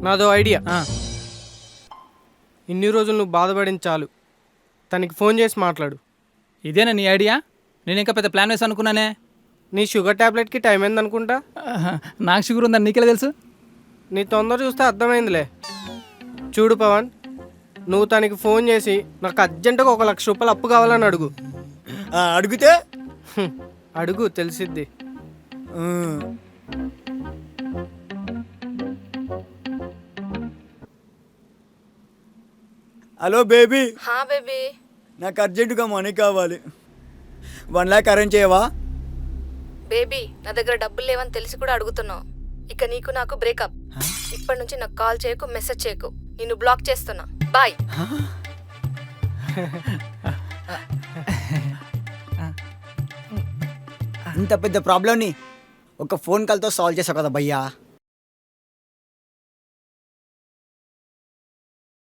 నాదో ఐడియా. ఇన్ని రోజులు నువ్వు బాధపడింది చాలు. తనకి ఫోన్ చేసి మాట్లాడు. ఇదేనా నీ ఐడియా? నేను ఇంకా పెద్ద ప్లాన్ వేసి అనుకున్నానే. నీ షుగర్ ట్యాబ్లెట్కి టైం అయిందనుకుంటా. నాకు షుగర్ ఉందని నీకెలా తెలుసు? నీ తొందర చూస్తే అర్థమైందిలే. చూడు పవన్, నువ్వు తనకి ఫోన్ చేసి నాకు అర్జెంటుగా 1,00,000 రూపాయలు అప్పు కావాలని అడుగు. అడిగితే అడుగు, తెలిసిద్ది. హలో బేబీ, హా బేబీ. నాకు అర్జెంటుగా మనీ కావాలి. 1 lakh అరేంజ్ చేయవా? బేబీ, నా దగ్గర డబ్బులు లేవని తెలిసి కూడా అడుగుతున్నావు. ఇక నీకు నాకు బ్రేకప్. ఇప్పటి నుంచి నాకు కాల్ చేయకు, మెసేజ్ చేయకు. నిన్ను బ్లాక్ చేస్తున్నా. బాయ్. ఇంత పెద్ద ప్రాబ్లంని ఒక ఫోన్ కాల్తో సాల్వ్ చేసావు కదా భయ్యా.